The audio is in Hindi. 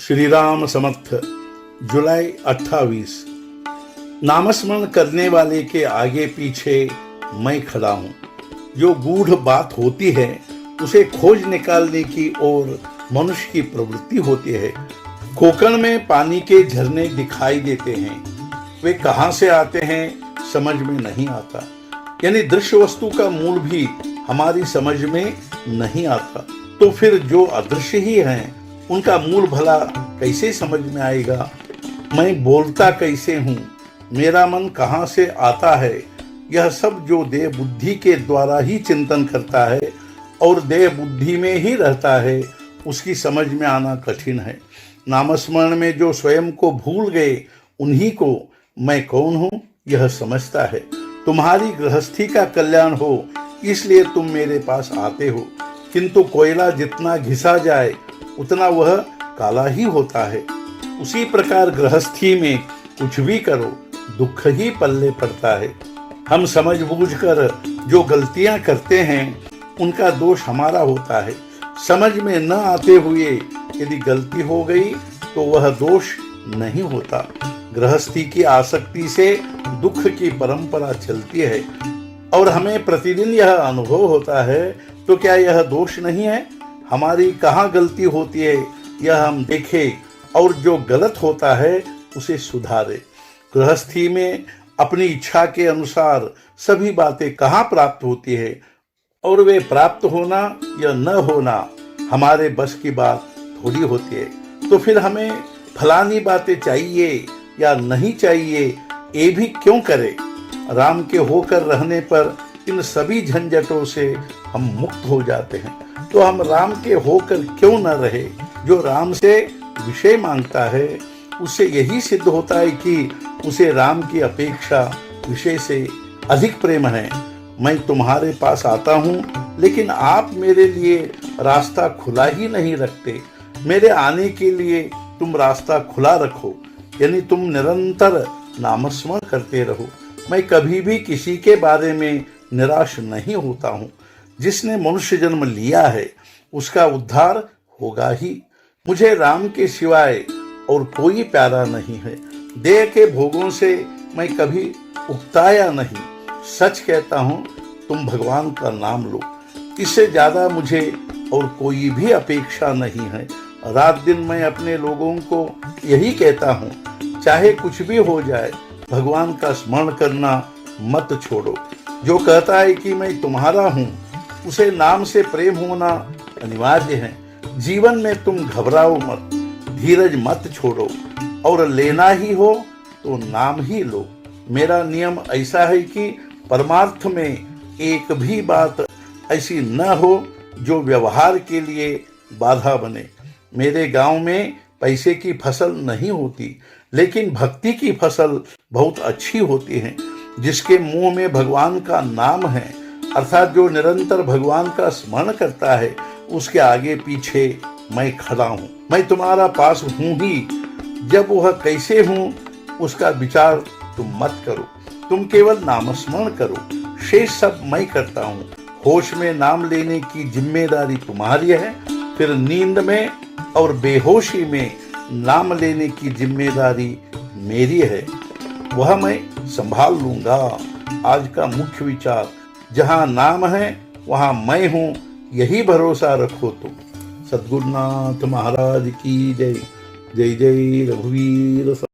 श्री राम समर्थ। जुलाई 28। नामस्मरण करने वाले के आगे पीछे मैं खड़ा हूँ। जो गूढ़ बात होती है उसे खोज निकालने की ओर मनुष्य की प्रवृत्ति होती है। कोकण में पानी के झरने दिखाई देते हैं, वे कहाँ से आते हैं समझ में नहीं आता। यानी दृश्य वस्तु का मूल भी हमारी समझ में नहीं आता, तो फिर जो अदृश्य ही हैं उनका मूल भला कैसे समझ में आएगा। मैं बोलता कैसे हूँ, मेरा मन कहाँ से आता है, यह सब जो देह बुद्धि के द्वारा ही चिंतन करता है और देह बुद्धि में ही रहता है, उसकी समझ में आना कठिन है। नामस्मरण में जो स्वयं को भूल गए उन्हीं को मैं कौन हूँ यह समझता है। तुम्हारी गृहस्थी का कल्याण हो इसलिए तुम मेरे पास आते हो, किंतु कोयला जितना घिसा जाए उतना वह काला ही होता है। उसी प्रकार गृहस्थी में कुछ भी करो दुख ही पल्ले पड़ता है। हम समझ बूझकर जो गलतियां करते हैं उनका दोष हमारा होता है। समझ में न आते हुए यदि गलती हो गई तो वह दोष नहीं होता। गृहस्थी की आसक्ति से दुख की परंपरा चलती है और हमें प्रतिदिन यह अनुभव होता है, तो क्या यह दोष नहीं है? हमारी कहाँ गलती होती है यह हम देखें और जो गलत होता है उसे सुधारे। गृहस्थी में अपनी इच्छा के अनुसार सभी बातें कहाँ प्राप्त होती है और वे प्राप्त होना या न होना हमारे बस की बात थोड़ी होती है। तो फिर हमें फलानी बातें चाहिए या नहीं चाहिए ये भी क्यों करें? राम के होकर रहने पर इन सभी झंझटों से हम मुक्त हो जाते हैं। तो हम राम के होकर क्यों न रहे? जो राम से विषय मांगता है उससे यही सिद्ध होता है कि उसे राम की अपेक्षा विषय से अधिक प्रेम है। मैं तुम्हारे पास आता हूँ लेकिन आप मेरे लिए रास्ता खुला ही नहीं रखते। मेरे आने के लिए तुम रास्ता खुला रखो, यानी तुम निरंतर नामस्मरण करते रहो। मैं कभी भी किसी के बारे में निराश नहीं होता हूँ। जिसने मनुष्य जन्म लिया है उसका उद्धार होगा ही। मुझे राम के सिवाय और कोई प्यारा नहीं है। देह के भोगों से मैं कभी उकताया नहीं। सच कहता हूँ, तुम भगवान का नाम लो, इससे ज्यादा मुझे और कोई भी अपेक्षा नहीं है। रात दिन मैं अपने लोगों को यही कहता हूँ, चाहे कुछ भी हो जाए भगवान का स्मरण करना मत छोड़ो। जो कहता है कि मैं तुम्हारा हूँ उसे नाम से प्रेम होना अनिवार्य है। जीवन में तुम घबराओ मत, धीरज मत छोड़ो और लेना ही हो तो नाम ही लो। मेरा नियम ऐसा है कि परमार्थ में एक भी बात ऐसी न हो जो व्यवहार के लिए बाधा बने। मेरे गांव में पैसे की फसल नहीं होती, लेकिन भक्ति की फसल बहुत अच्छी होती है। जिसके मुंह में भगवान का नाम है, अर्थात जो निरंतर भगवान का स्मरण करता है, उसके आगे पीछे मैं खड़ा हूँ। मैं तुम्हारा पास हूँ ही। जब वह कैसे हूँ उसका विचार तुम मत करो, तुम केवल नामस्मरण करो, शेष सब मैं करता हूँ। होश में नाम लेने की जिम्मेदारी तुम्हारी है, फिर नींद में और बेहोशी में नाम लेने की जिम्मेदारी मेरी है, वह मैं संभाल लूंगा। आज का मुख्य विचार, जहां नाम है वहां मैं हूं, यही भरोसा रखो तुम। सद्गुरुनाथ महाराज की जय। जय जय रघुवीर।